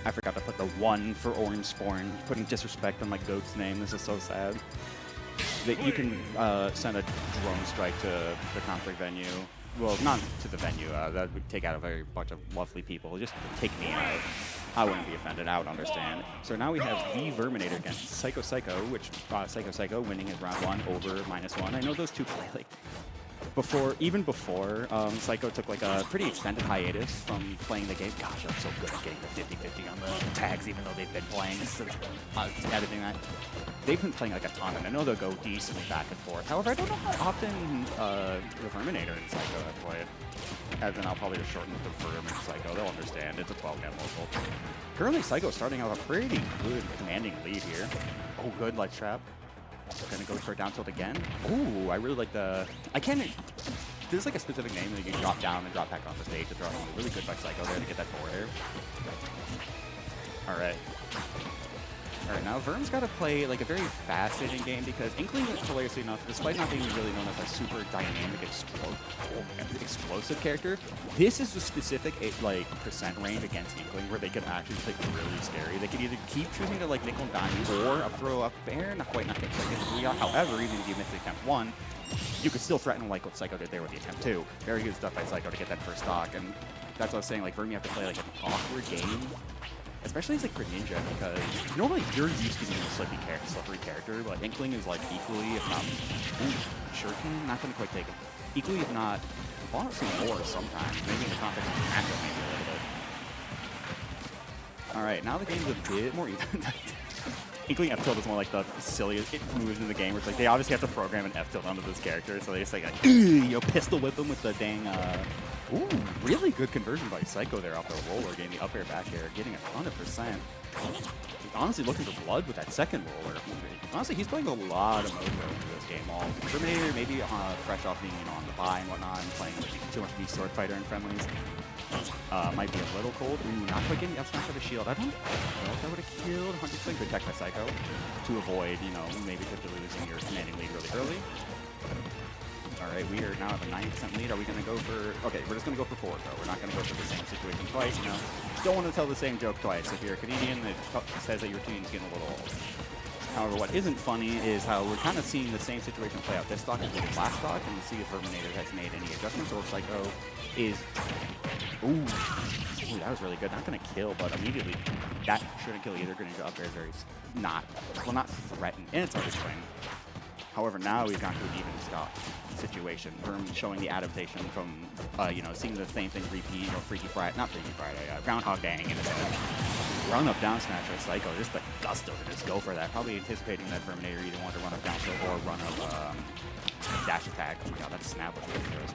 I forgot to put the 1 for Orange Sporn, putting disrespect on my goat's name. This is so sad. That you can send a drone strike to the conflict venue. Well, not to the venue. That would take out a very bunch of lovely people. Just take me out. I wouldn't be offended. I would understand. So now we have the Verminator against PsychoSaiko, which PsychoSaiko winning his round 1 over -1. I know those two play like even before Psycho took like a pretty extended hiatus from playing the game. Gosh, I'm so good at getting the 50-50 on the tags, even though they've been playing since editing that. They've been playing like a ton, and I know they'll go decently back and forth. However, I don't know how often the Verminator and Psycho have played. As in, I'll probably just shorten the Verm and Psycho. They'll understand. It's a 12-game local. Currently, Psycho starting out a pretty good commanding lead here. Oh, good ledge trap. Gonna go for a down tilt again. Ooh, I really like the... I can't... There's like a specific name that you can drop down and drop back on the stage to throw it on. Really good by Psycho there to get that forward air. Alright. Alright, now Verm's got to play like a very fast-hitting game because Inkling, hilariously enough, despite not being really known as a super dynamic, explosive character, this is the specific like percent range against Inkling where they can actually play really scary. They can either keep choosing to like nickel and dime you or up throw up air, not quite get tricked. However, even if you miss the attempt 1, you could still threaten like what Psycho did there with the attempt 2. Very good stuff by Psycho to get that first stock, and that's what I was saying. Like Verm, you have to play like an awkward game. Especially as like Greninja, because normally you're used to being a slippery character, but Inkling is like equally, if not, Shuriken, not gonna quite take it. Equally, if not, honestly more sometimes. Maybe in the context of the matchup, maybe a little bit. All right, now the game's a bit more even. Inkling F tilt is more like the silliest moves in the game, where it's like they obviously have to program an F tilt onto this character, so they just like pistol whip him with the dang. Ooh, really good conversion by Psycho there off the roller, getting the up air, back air, getting 100%. Honestly, looking for blood with that second roller. Honestly, he's playing a lot of mojo into this game. All Terminator, maybe fresh off being on the buy and whatnot, and playing like too much Beast Sword Fighter and friendlies. Might be a little cold. Ooh, not quite getting the up smash for the shield. I don't know if that would have killed 100%. Good tech by Psycho to avoid, maybe potentially losing your commanding lead really early. All right, we are now at a 90% lead. Are we going to go for... Okay, we're just going to go for forward throw. We're not going to go for the same situation twice, Don't want to tell the same joke twice. If you're a Canadian, it says that your team's getting a little old. However, what isn't funny is how we're kind of seeing the same situation play out. This stock is the last stock, and see if Verminator has made any adjustments, or if Psycho is... Ooh, that was really good. Not going to kill, but immediately that shouldn't kill either. Greninja up air is very not threatened, and it's hard to swing. However, now we've gone to an even stop situation. Verm showing the adaptation from, seeing the same thing repeat, or Groundhog Day in a sense. Run up down smash by Psycho, just the gusto to just go for that. Probably anticipating that Verminator either wanted to run up down tilt or run up dash attack. Oh my god, that snap was ridiculous.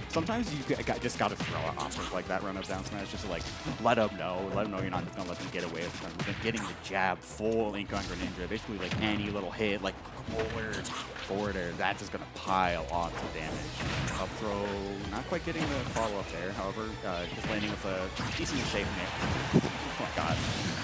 Sometimes you just gotta throw out options like that, run up down smash, just to like let them know you're not just gonna let them get away with them. Getting the jab full ink on Greninja, basically like any little hit, like forward air, that's just gonna pile on some damage. Up throw, not quite getting the follow up there. However, just landing with a decently safe hit. Oh my god.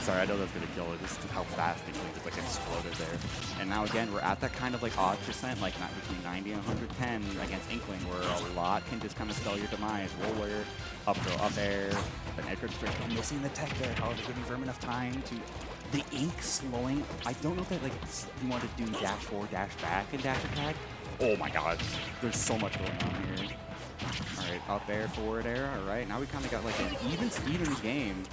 Sorry, I know that's gonna kill it. Just how fast it just like exploded there. And now again, we're at that kind of like odd percent, like not between 90 and 110 against Inkling, where a lot can just kind of spell your demise. Roller, up throw, up air, the Necro Strike, missing the tech there. However, giving Verm enough time to the ink slowing. I don't know if that like you want to do dash forward, dash back, and dash attack. Oh my god, there's so much going on here. All right, up air, forward air. All right, now we kind of got like an even game.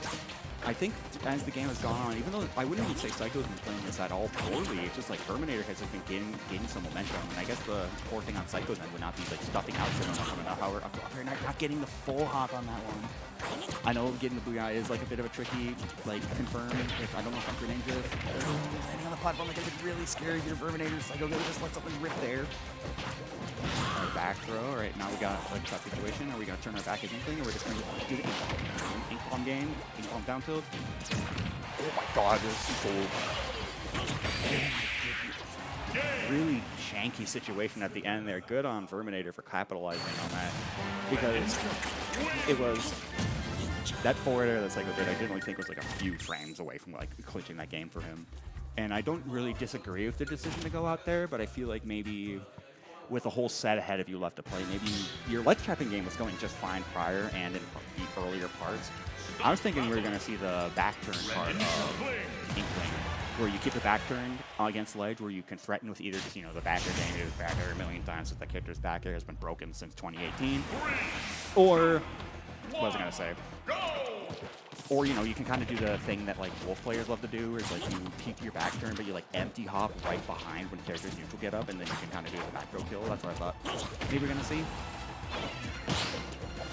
I think as the game has gone on, even though I wouldn't even say Psycho's been playing this at all poorly, it's just like Verminator has been gaining some momentum, and I guess the poor thing on Psycho's end would not be like stuffing out so much coming out. However, not getting the full hop on that one. I know getting the Booyah is like a bit of a tricky, like confirm. I don't know if I'm Greninja. Landing on the platform like it's really scary. Your Verminator, Psycho just let something rip there. Our back throw. All right, now we got like a tough situation. Are we gonna turn our back as Inkling, or we're just gonna do the Ink Bomb game, Ink Bomb down tilt? Oh my god, this is so really janky situation at the end there. Good on Verminator for capitalizing on that, because it was that forward air that Psycho did. I didn't really think was like a few frames away from like clinching that game for him. And I don't really disagree with the decision to go out there, but I feel like maybe with a whole set ahead of you left to play, maybe your ledge trapping game was going just fine prior and in the earlier parts. I was thinking we were going to see the back turn part of Inkling, where you keep the back turn against ledge, where you can threaten with either just, you know, the back air game, it was back air a million times since the character's back air has been broken since 2018. Or, what was I going to say? Or, you know, you can kind of do the thing that, like, Wolf players love to do, where it's like you peek your back turn, but you, like, empty hop right behind when characters neutral get up, and then you can kind of do the back row kill. That's what I thought maybe we're going to see.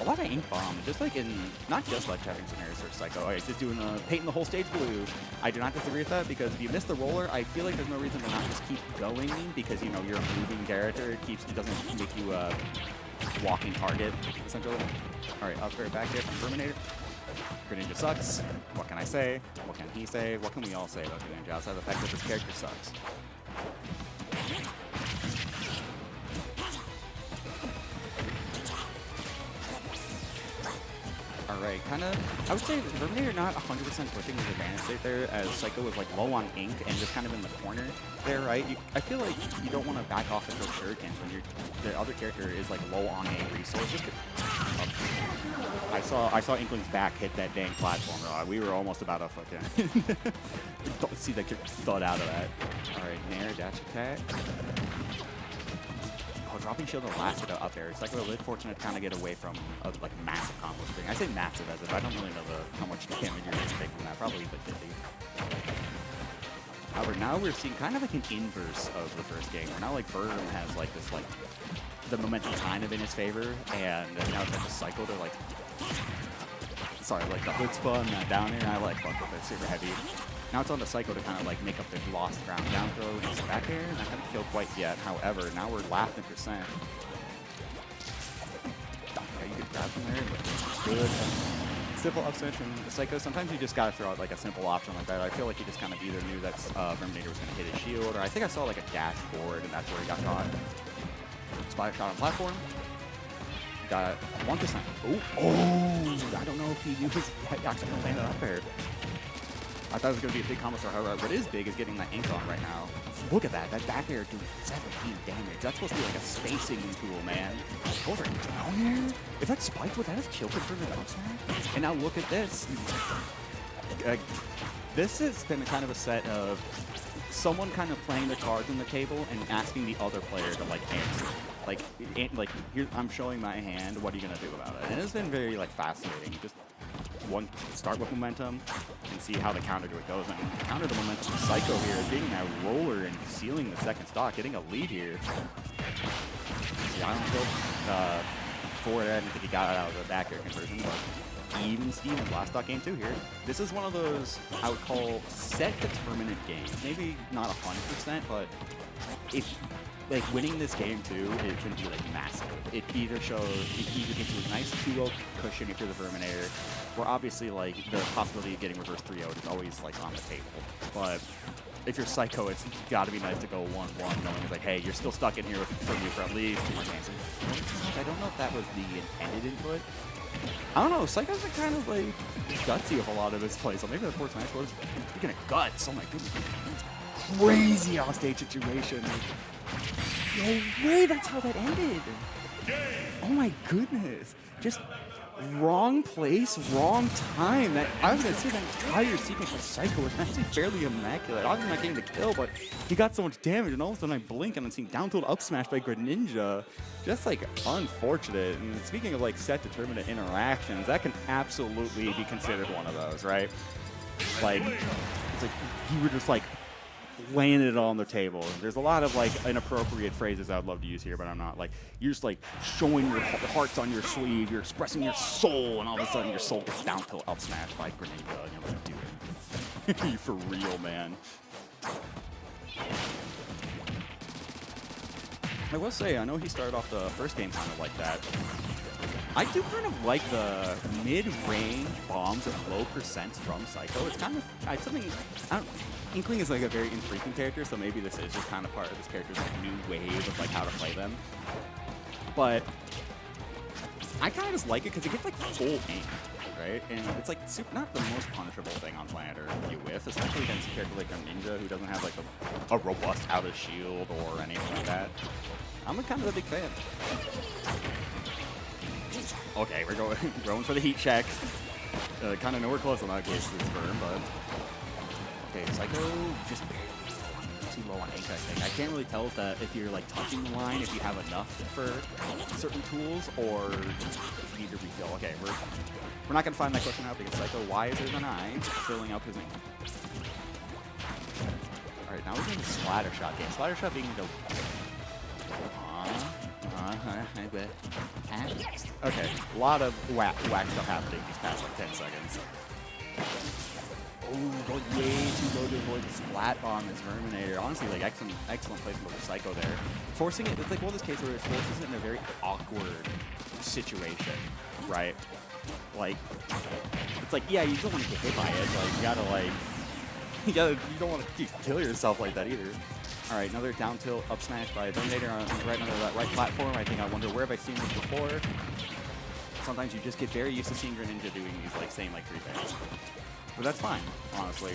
A lot of ink bomb, just like in, not just like trapping scenarios for Psycho, it's just doing the painting the whole stage blue. I do not disagree with that, because if you miss the roller, I feel like there's no reason to not just keep going, because, you know, you're a moving character, it doesn't make you a walking target, essentially. Alright, up air back here from Terminator. Greninja sucks. What can I say? What can he say? What can we all say about Greninja outside the fact that this character sucks? Alright, kind of, I would say Terminator not 100% pushing his advantage state there, as Psycho was like low on ink and just kind of in the corner there, right? I feel like you don't want to back off and throw shurikens when the other character is like low on a resource. Just I saw Inkling's back hit that dang platform rod. We were almost about to fucking don't see the thud out of that. Alright, Nair, dash attack. Oh, dropping shield and last up there. It's like a little fortunate to kind of get away from a like massive combo string. I say massive as if I don't really know how much damage you're going to take from that. Probably the 50. However, now we're seeing kind of like an inverse of the first game. Where now like Bird has like this like the momentum kind of in his favor, and now it's like a cycle to like like the hood spun down here. I like fuck with it, super heavy. Now it's on the Psycho to kind of like make up the lost ground down throw and some back air. Not gonna kill quite yet. However, now we're laughing percent. Yeah, you could grab from there. Good. Simple up smash from the Psycho. Sometimes you just gotta throw out like a simple option like that. I feel like he just kind of either knew that Terminator was gonna hit his shield, or I think I saw like a dash forward and that's where he got caught. Spot shot on platform. Got 1%. Oh! I don't know if he knew his actually gonna land it up there. I thought it was going to be a big combo star. However, what is big is getting that ink on right now. Look at that. That back air doing 17 damage. That's supposed to be like a spacing tool, man. Over down here? If that spiked, would that have killed him for the up smash? And now look at this. This has been kind of a set of someone kind of playing the cards on the table and asking the other player to like answer. Like here, I'm showing my hand. What are you going to do about it? And it's been very like fascinating. Just one, start with momentum and see how the counter to it goes. And counter to momentum, Psycho here is getting that roller and sealing the second stock, getting a lead here. The island kill forward, I didn't think he got it out of the back air conversion, but even Stevens last stock game 2 here. This is one of those I would call set determinant games. Maybe not 100%, but if like winning this game too, it can be like massive. It either gives you a nice 2-0 cushion if you're the Verminator, or obviously like the possibility of getting reverse 3-0 is always like on the table. But if you're Psycho, it's got to be nice to go 1-1, knowing it's like, hey, you're still stuck in here from you for at least 2 more games. I don't know if that was the intended input. I don't know. Psycho's been kind of like gutsy with a lot of his plays. So maybe the fourth match was speaking of guts. Oh my goodness, crazy offstage situation. No way, that's how that ended. Oh my goodness. Just wrong place, wrong time. I was going to say that entire sequence of Psycho was actually fairly immaculate. Obviously not getting the kill, but he got so much damage, and all of a sudden I blink and I'm seeing down tilt up smash by Greninja. Just like unfortunate. And speaking of like set determinant interactions, that can absolutely be considered one of those, right? Like, it's like you were just like laying it on the table. There's a lot of like inappropriate phrases I would love to use here, but I'm not. Like, you're just like showing your hearts on your sleeve, you're expressing your soul, and all of a sudden your soul gets down till up smash by Greninja, and you're like, dude, you for real, man. I will say, I know he started off the first game kind of like that. I do kind of like the mid-range bombs at low percents from Psycho. It's kind of something. Inkling is like a very infrequent character, so maybe this is just kind of part of this character's like new wave of like how to play them. But I kind of just like it because it gets like full ink, right? And it's like not the most punishable thing on planet Earth to be with, especially against a character like Greninja who doesn't have like a robust outer shield or anything like that. I'm kind of a big fan. Okay, we're going for the heat check. Kind of nowhere close in that case to this burn, but okay, Psycho just too low on ink, I think. I can't really tell if you're like touching the line, if you have enough for certain tools, or if you need to refill. Okay, we're not gonna find that question out because Psycho wiser than I, filling up his ink. All right, now we're doing the splatter shot game. Splatter shot being the okay, a lot of whack stuff happening these past like 10 seconds. Oh, going way too low to avoid the splat bomb as Verminator. Honestly, like excellent placement of Psycho there. Forcing it, it's like one of those cases where it forces it in a very awkward situation, right? Like, it's like, yeah, you don't want to get hit by it, but you gotta like, you don't want to kill yourself like that either. All right, another down tilt up smash by Verminator right under that right platform. I think I wonder where have I seen this before. Sometimes you just get very used to seeing Greninja doing these like same like 3 things. But that's fine, honestly.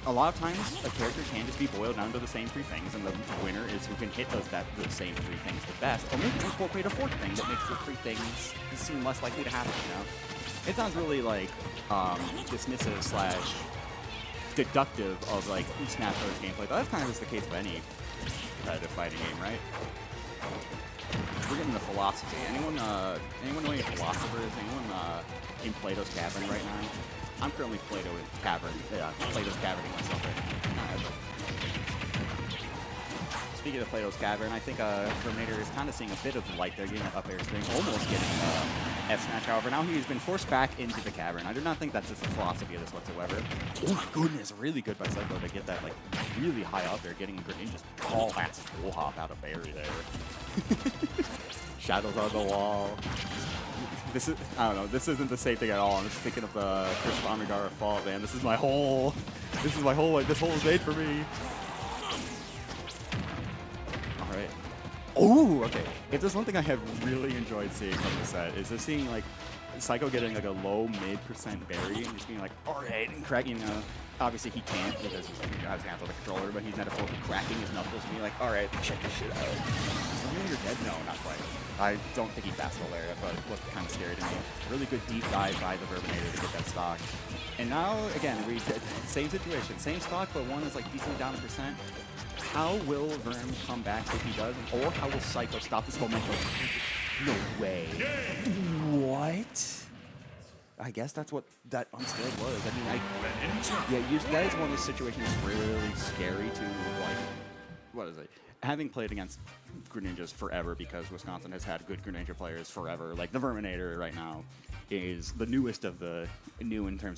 A lot of times, a character can just be boiled down to the same 3 things, and the winner is who can hit those same 3 things the best, or maybe incorporate a 4th thing that makes the 3 things seem less likely to happen, you know? It sounds really, like, dismissive slash deductive of, like, Smash Bros. Gameplay, but that's kind of just the case of any competitive fighting game, right? We're getting the philosophy. Anyone know any philosophers? Anyone in Plato's Cavern right now? I'm currently Plato's Caverning myself right now. Speaking of Plato's Cavern, I think Verminator is kind of seeing a bit of light there, getting that up air string, almost getting F-Smash. However, now he's been forced back into the Cavern. I do not think that's just the philosophy of this whatsoever. Oh my goodness, really good by Psycho to get that like really high up there, getting Greninja's all-ass full hop out of Barry there. Shadows on the wall. I don't know, this isn't the same thing at all. I'm just thinking of the Chris Bombergara fault, man. This whole, like, this hole is made for me. All right. Oh, okay. If there's one thing I have really enjoyed seeing from the set, is just seeing, like, Psycho getting, like, a low mid% berry and just being like, all right, and cracking, obviously he can't because he has hands on the controller, but he's metaphorically cracking his knuckles and being like, all right, check this shit out. You're dead? No, not quite. I don't think he fast will there, but it looked kind of scary to me. Really good deep dive by the Verminator to get that stock. And now, again, same situation, same stock, but one is like decently down a percent. How will Verm come back if he does, or how will Psycho stop this momentum? No way. What? I guess that's what that unskilled was. I mean, that is one of those situations really scary to, like, what is it? Having played against Greninjas forever, because Wisconsin has had good Greninja players forever, like the Verminator right now is the newest of the new in terms of